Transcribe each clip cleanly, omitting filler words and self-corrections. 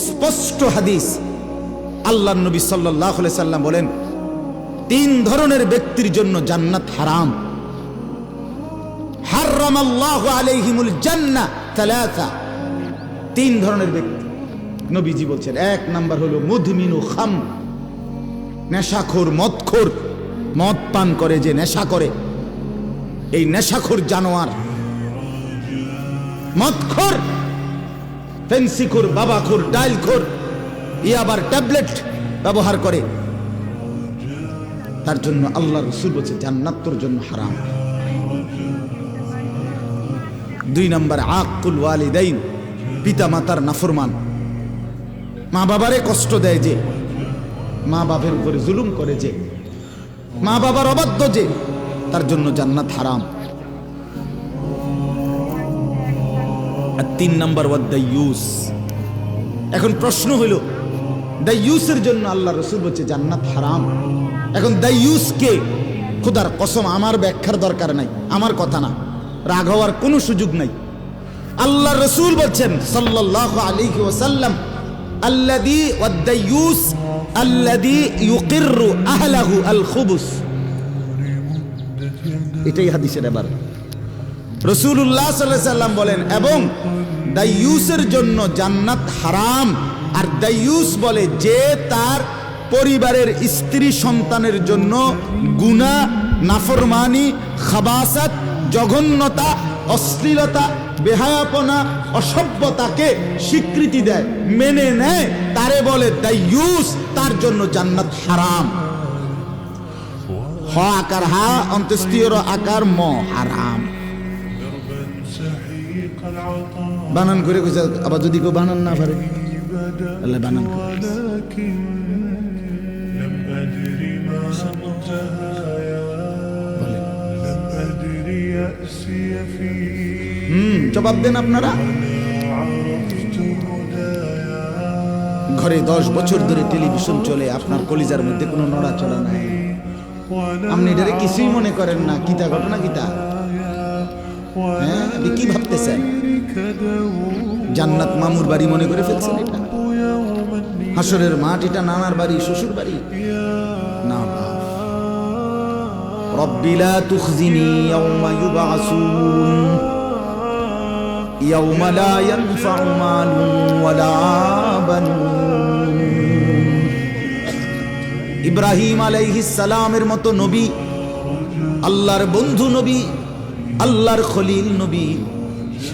স্পষ্ট হাদিস। আল্লাহর নবী সাল্লাল্লাহু আলাইহি সাল্লাম বলেন, 3 ধরনের ব্যক্তির জন্য জান্নাত হারাম। হারামাল্লাহু আলাইহিমুল জান্নাহ সালাসা, 3 ধরনের ব্যক্তি নবীজি বলছেন। 1 নাম্বার হলো মুদমিনু খাম, নেশাখোর, মদখোর, মদ পান করে যে নেশা করে, এই নেশাখোর জানোয়ার, মদখোর, ফেন্সিখোর, বাবাখোর, ডাইলখোর, আবার ট্যাবলেট ব্যবহার করে, তার জন্য আল্লাহ রাসূল বলেছে জান্নাত তোর জন্য হারাম। 2 নাম্বার আকুল ওয়ালিদাইন, পিতা মাতার নাফরমান, মা বাবারে কষ্ট দেয় যে, মা বাবার উপরে জুলুম করে যে, মা বাবার অবাধ্য যে, তার জন্য জান্নাত হারাম। আর 3 নাম্বার ওয়াদাইয়ুস। এখন প্রশ্ন হইল, দাইয়ুসের জন্য আল্লাহ রাসূল বলছে জান্নাত হারাম। এখন দাইয়ুস কে? খোদার কসম আমার ব্যাখ্যার দরকার নাই, আমার কথা না, রাগ হওয়ার কোনো সুযোগ নাই। আল্লাহ রাসূল বলছেন সাল্লাল্লাহু আলাইহি ওয়াসাল্লাম, আল্লাযী ওয়াদাইয়ুস আল্লাযী ইউকিররু আহলাহু আল খুবুস। এটাই হাদিসের এবার রাসূলুল্লাহ সাল্লাল্লাহু আলাইহি সাল্লাম বলেন, এবং দাইয়ুসের জন্য জান্নাত হারাম। আর দাইয়ুস বলে যে তার পরিবারের স্ত্রী সন্তানের জন্য গুনাহ, নাফরমানি, খাবাসাত, জঘন্যতা, অশ্লীলতা, বেহায়াপনা, অসভ্যতাকে স্বীকৃতি দেয়, মেনে নেয়, তারে বলে দাইয়ুস, তার জন্য জান্নাত হারাম। হ আকার হা, অন্ত্যেষ্টিয় আকার ম, হারাম। বানান করে কইছে, আবার যদি কেউ বানান না পারে আল্লাহ বানান করে। জবাব দেন আপনারা। ঘরে 10 বছর ধরে টেলিভিশন চলে, আপনার কলিজার মধ্যে কোনো নড়াচড়া নাই, আপনি এটারে কিছুই মনে করেন না। কিতা ঘটনা কিতা? হ্যাঁ, আপনি কি ভাবতেছেন? জান্নাত মামুর বাড়ি মনে করে ফেলছেন? এটা হাসরের মাঠ, এটা নানার বাড়ি, শ্বশুর বাড়ি না। রব্বি লা তুখজিনি ইয়াওমা ইউবআসুন ইয়াওমা লা ইয়ানফাউ মালুন ওয়ালা বানুন। ইব্রাহিম আলাইহিস সালামের মতো নবী, আল্লাহর বন্ধু নবী, আল্লাহর খলিল নবী,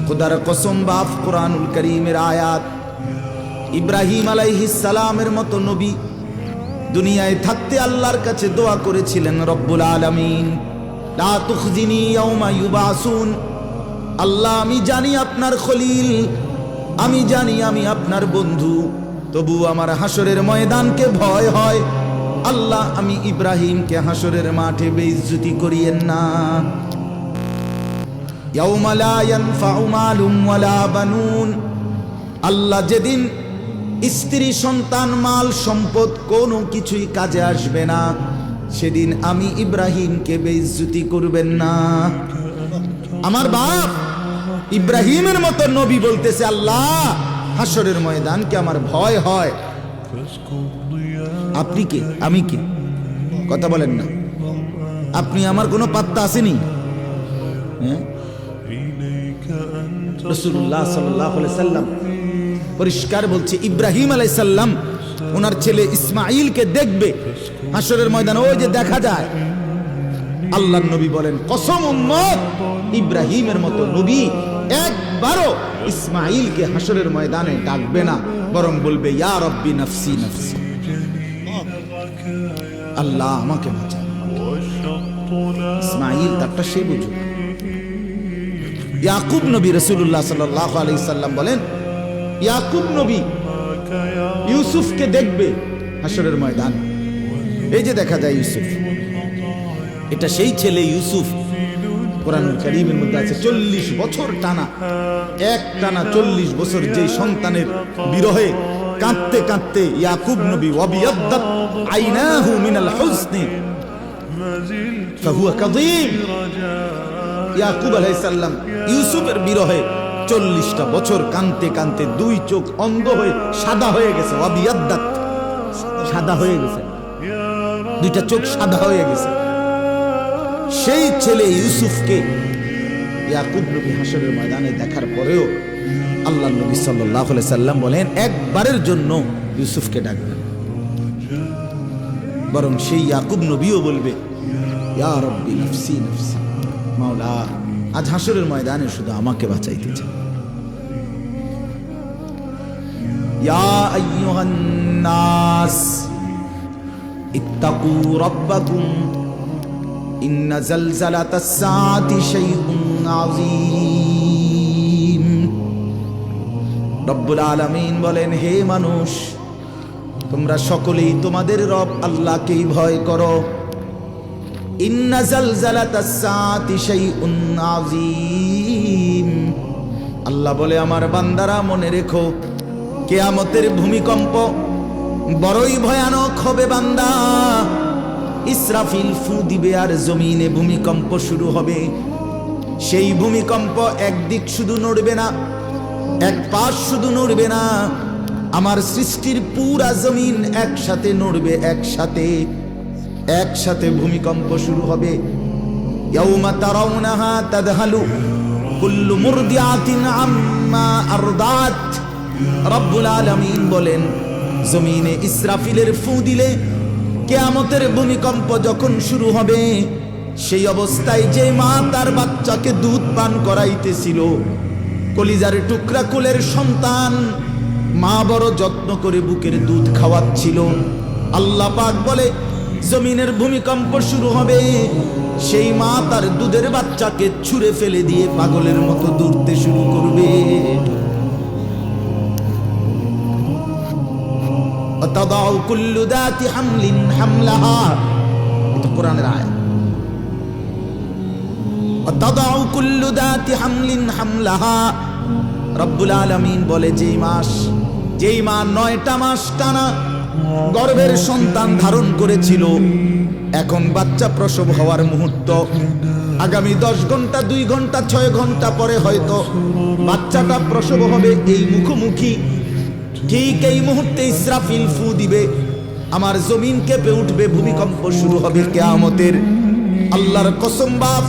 খোদার কসম বাপ কুরআনুল কারীমের আয়াত। ইব্রাহিম আলাইহিস সালামের মতো নবী দুনিয়ায় থাকতে আল্লাহর কাছে দোয়া করেছিলেন, রব্বুল আলামিন লা তুখজিনি ইয়াওমা ইউবআসুন। আল্লাহ, আমি জানি আপনার খলিল, আমি জানি আমি আপনার বন্ধু, তবু আমার হাসরের ময়দানকে ভয় হয়। আল্লাহ, আমি ইব্রাহিমকে হাসরের মাঠে বেইজ্জতি করিয়েন না। ইয়াওমা লা ইয়ানফাউ মালুন ওয়ালা বানুন। আল্লাহ, যেদিন স্ত্রী, সন্তান, মাল, সম্পদ কোনো কিছুই কাজে আসবে না, সেদিন আমি ইব্রাহিমকে বেইজ্জতি করবেন না। আমার বাপ ইব্রাহিমের মতো নবী বলতেছে, আল্লাহ, হাসরের ময়দানকে আমার ভয় হয়। আপনি কে? আমি কে? কথা বলেন না। আপনি আমার কোনো পাত্তা আসেনি? হ্যাঁ, রাসূলুল্লাহ সাল্লাল্লাহু আলাইহি সাল্লাম পরিষ্কার বলছে, ইব্রাহিম আলাইহিস সালাম ওনার ছেলে ইসমাঈলকে দেখবে হাসরের ময়দানে, ওই যে দেখা যায়। আল্লাহর নবী বলেন, কসম উম্মত, ইব্রাহিমের মতো নবী একবারও ইসমাঈলকে হাসরের ময়দানে ডাকবে না, বরং বলবে, ইয়া রব্বি নফসি নফসি, আল্লাহ আমাকে বাঁচাও। ইসমাঈল তারটা সে বুঝুক। ইয়াকুব নবী, রাসূলুল্লাহ সাল্লাল্লাহু আলাইহি সাল্লাম বলেন, ইয়াকুব নবী ইউসুফকে দেখবে হাসরের ময়দানে। এই যে দেখা যায় ইউসুফ, এটা সেই ছেলে ইউসুফ। কোরআনুল কারীমের মধ্যে আছে 40 বছর টানা, এক টানা 40 বছর যে সন্তানের বিরহে কাঁদতে কাঁদতে ইয়াকুব নবী, ওয়াবিয়াদ্দাত আইনাহু মিনাল হুসনি ফাহুয়া কাযীম। ইয়াকুব আলাইহিস সালাম ইউসুফের বিরহে 40টা বছর কানতে কানতে 2 চোখ অন্ধ হয়ে সাদা হয়ে গেছে, ওয়াবিয়াদ্দাত, সাদা হয়ে গেছে, 2টা চোখ সাদা হয়ে গেছে। সেই ছেলে ইউসুফকে ইয়াকুব নবী হাশরের ময়দানে দেখার পরেও আল্লাহ নবী সাল্লাল্লাহু আলাইহি সাল্লাম বলেন, একবারের জন্য ইউসুফকে ডাকবেন, বরং সেই ইয়াকুব নবীও বলবে, ইয়া রব্বি নফসি নফসি, মাওলা আজ হাশরের ময়দানে শুধু আমাকে বাঁচাইতে চাই। ইয়া আইয়ুহান নাস ইত্তাকু রাব্বাকুম ইন্না জালজালাতাস সাআতি শাইউন আযীম। রব্বুল আলামিন বলেন, হে মানুষ, তোমরা সকলেই তোমাদের রব আল্লাহকেই ভয় করো। ইন্না জালজালাতাস সাআতি শাইউন আযীম। আল্লাহ বলে, আমার বান্দারা মনে রেখো, কিয়ামতের ভূমিকম্প বড়ই ভয়ানক হবে বান্দা। ইসরাফিল ফু দিবে আর জমিনে ভূমিকম্প শুরু হবে। সেই ভূমিকম্প একদিক শুধু নড়বে না, এক পাশ শুধু নড়বে না, আমার সৃষ্টির পুরা জমিন একসাথে নড়বে, একসাথে ভূমিকম্প শুরু হবে। ইয়াউমা তারাউনাহা তাদহালু কুল্লু মুরদিআতিন আম্মা আরদাত। রব্বুল আলামিন বলেন, জমিনে ইসরাফিলের ফু দিলে, কিয়ামতের ভূমিকম্প যখন শুরু হবে, সেই অবস্থায় যে মা তার বাচ্চাকে দুধ পান করাইতেছিল, কলিজার টুকরা কোলের সন্তান, মা বড় যত্ন করে বুকের দুধ খাওয়াচ্ছিল, আল্লাহ পাক বলে, জমিনের ভূমিকম্প শুরু হবে, সেই মা তার দুধের বাচ্চাকে ছুঁড়ে ফেলে দিয়ে পাগলের মতো দৌড়তে শুরু করবে। তাদাউ কুল্লু দাতি হামলিন হামলাহা, এটা কোরআনের আয়াত। তাদাউ কুল্লু দাতি হামলিন হামলাহা। রব্বুল আলামিন বলে, যেই মা 9টা মাস টানা গর্ভের সন্তান ধারণ করেছিল, এখন বাচ্চা প্রসব হওয়ার মুহূর্ত, আগামী 10 ঘন্টা, 2 ঘন্টা, 6 ঘন্টা পরে হয়তো বাচ্চাটা প্রসব হবে। এই মুখোমুখি ঠিক এই মুহূর্তে ইসরাফিল ফু দিবে, আমার জমিন কেঁপে উঠবে, ভূমিকম্প শুরু হবে কিয়ামতের। আল্লাহর কসম বাপ,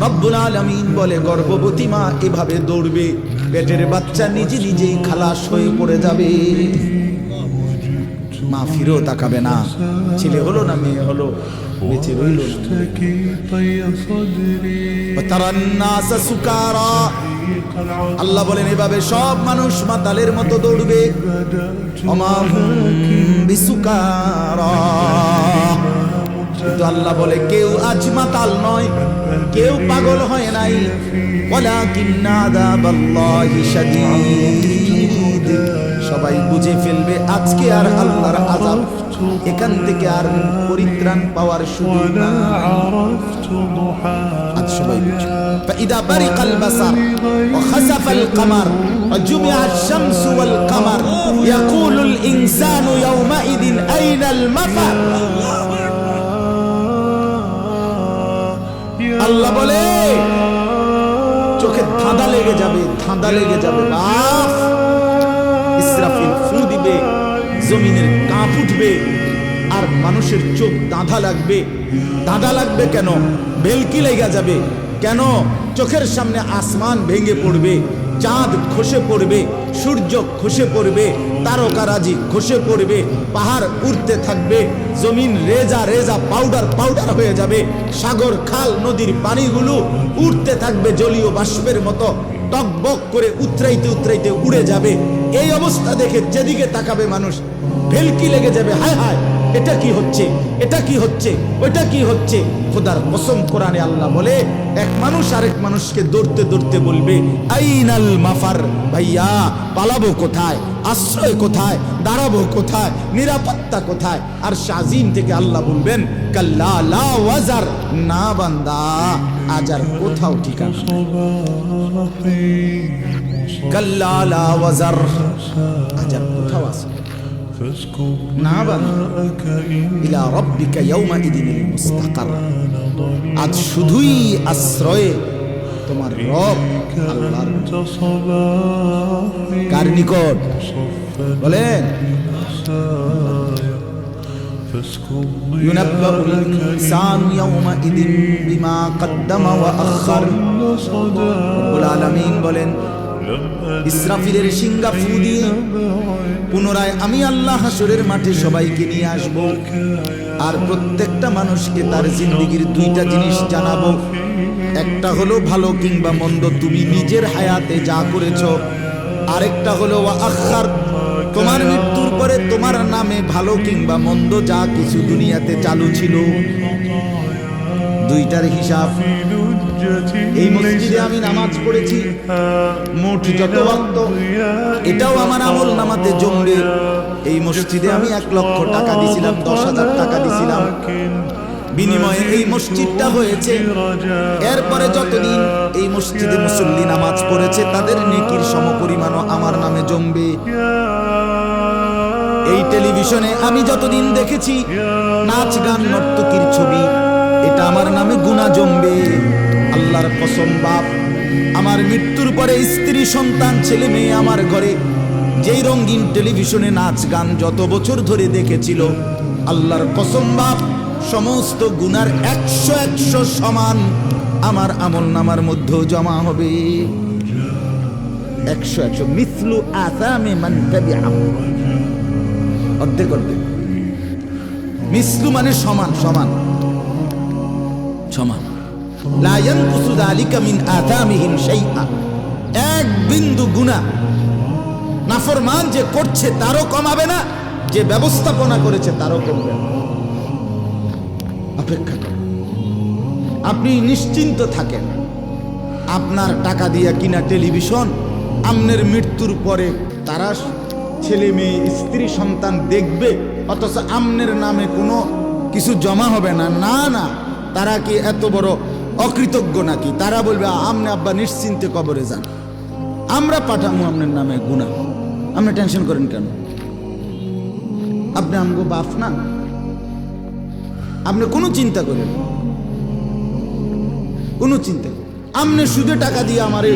রব্বুল আলামিন বলে, গর্ভবতী মা এভাবে দৌড়বে, পেটের বাচ্চা নিজেই খালাস হয়ে পড়ে যাবে, মা ফিরেও তাকাবে না, ছেলে হলো না মেয়ে হলো, বেঁচে রইল না। আল্লাহ বলেন, এভাবে সব মানুষ মাতালের মতো দৌড়বে। কিন্তু আল্লাহ বলে, কেউ আজ মাতাল নয়, কেউ পাগল হয় নাই, ওয়ালাকিন্না আযাবাল্লাহি শাদীদ। সবাই বুঝে ফেলবে আজকে আর আল্লাহর আযাব, এখান থেকে আর পরিত্রাণ পাওয়ার সুযোগ না। আজ সবাই বুঝে। فإذا برق البصر وخسف القمر وجمع الشمس والقمر يقول الإنسان يومئذ أين المفر। আল্লাহ বলে, চোখে ধাঁধা লেগে যাবে, বাপ। ইসরাফিল ফু দিবে, জমিনের কাঁপ উঠবে, আর মানুষের চোখ ধাঁধা লাগবে কেন? বেলকি লেগে যাবে কেন? চোখের সামনে আসমান ভেঙে পড়বে, চাঁদ খসে পড়বে, সূর্য খসে পড়বে, তারকারাজি খসে পড়বে, পাহাড় উড়তে থাকবে, জমিন রেজা পাউডার হয়ে যাবে, সাগর খাল নদীর পানিগুলো উঠতে থাকবে জলীয় বাষ্পের মতো, টকবক করে উতরাইতে উড়ে যাবে। এই অবস্থা দেখে যেদিকে তাকাবে মানুষ ভেলকি লেগে যাবে, হায় হায়, এটা কি হচ্ছে, ওইটা কি হচ্ছে। খোদার কসম, কোরআনে আল্লাহ বলে, এক মানুষ আরেক মানুষকে দৌড়তে বলবে, আইনাল মাফার, ভাইয়া পালাবো কোথায়, আশ্রয় কোথায়, দাঁড়াবো কোথায়, নিরাপত্তা কোথায়? আর শাজিম থেকে আল্লাহ বলবেন, কাল্লা লা ওয়াজার, না বান্দা, আজ আর কোথাও ঠিকানা নেই। কাল্লা লা ওয়াজার, আজ আর কোথাও আছে না বান্দা। ইলা রাব্বিকা ইয়াউমাইদিনিল মুস্তাকার, আজ শুধুই আশ্রয়ে তোমার রব আল্লাহর কার নিকট বলেন ইউনাব্বাউল ইনসানু ইয়াওমাইদিন বিমা কদ্দামা ওয়া আখার। রব্বুল আলামিন বলেন ইসরাফিলের সিংহা ফু দিয়ে পুনরায় আমি আল্লাহ হাসরের মাঠে সবাইকে নিয়ে আসব, আর প্রত্যেকটা মানুষকে তার জিন্দেগির দুইটা জিনিস জানাবো। একটা হলো ভালো কিংবা মন্দ তুমি নিজের হায়াতে যা করেছো, আরেকটা হলো ওয়া আখার, তোমার মৃত্যুর পরে তোমার নামে ভালো কিংবা মন্দ যা কিছু দুনিয়াতে চালু ছিল, দুইটার হিসাব। এই মসজিদে আমি নামাজ পড়েছি মোট যত ওয়াক্ত, এটাও আমার আমল নামাতে জমবে। এই মসজিদে আমি 1 লক্ষ টাকা দিছিলাম, 10,000 টাকা দিছিলাম, বিনিময়ে এই মসজিদটা হয়েছে। এরপরে যতদিন এই মসজিদে মুসল্লি নামাজ পড়েছে তাদের নেকির সমপরিমাণও আমার নামে জমবে। এই টেলিভিশনে আমি যতদিন দেখেছি নাচ গান নর্তকীর ছবি, এটা আমার নামে গুনাহ জমবে। আল্লাহর কসম বাপ, আমার মৃত্যুর পরে স্ত্রী সন্তান ছেলে মেয়ে আমার ঘরে যেই রঙিন টেলিভিশনে নাচ গান যত বছর ধরে দেখেছিল, আল্লাহর কসম বাপ, সমস্ত গুনার 100 সমান আমার আমল নামার মধ্যে জমা হবে। 100 মিসলু আসামে মান তাবিআহু, অর্ধেক অর্ধেক। মিসলু মানে সমান সমান সমান। লা ইয়ানকুসু যালিকা মিন আসামিহিম শাইআ, এক বিন্দু গুনাহ নাফরমান যে করছে তারও কমাবে না, যে ব্যবস্থাপনা করেছে তারও কমবে না। অপেক্ষা করেন, আপনি নিশ্চিন্ত থাকেন। আপনার টাকা দিয়ে কিনা টেলিভিশন আপনার মৃত্যুর পরে তারা ছেলে মেয়ে স্ত্রী সন্তান দেখবে, অথচ আপনার নামে কোনো কিছু জমা হবে না। না না, তারা কি এত বড় অকৃতজ্ঞ নাকি? তারা বলবে আমনে আব্বা নিশ্চিন্তে কবরে যান, আমরা পাঠামো আপনার নামে গুনাহ, আপনি টেনশন করেন কেন? আপনি আমগো বাপ না, আপনি কোনো চিন্তা করেন, কোনো চিন্তা। আপনি সুদে টাকা দিয়ে আমারে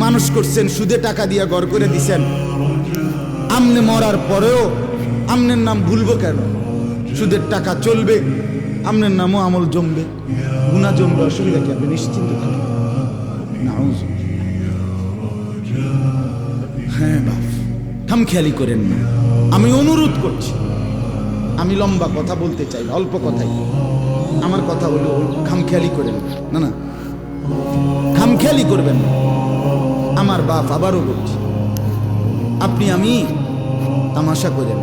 মানুষ করছেন, সুদে টাকা দিয়ে ঘর করে দিছেন, আপনি মরার পরেও আপনার নাম ভুলবো কেন? সুদের টাকা চলবে, আপনার নামও আমল জমবে, গুনাহ জমবে, অসুবিধা কি? আপনি নিশ্চিন্ত থাকেন। হ্যাঁ বাপ, খামখেয়ালি করেন না, আমি অনুরোধ করছি। আমি লম্বা কথা বলতে চাই, অল্প কথাই আমার কথা হলো, খামখেয়ালি করেন না। না, খামখেয়ালি করবেন না। আমার বাপ, আবারও বলছি, আপনি আমি তামাশা করেন।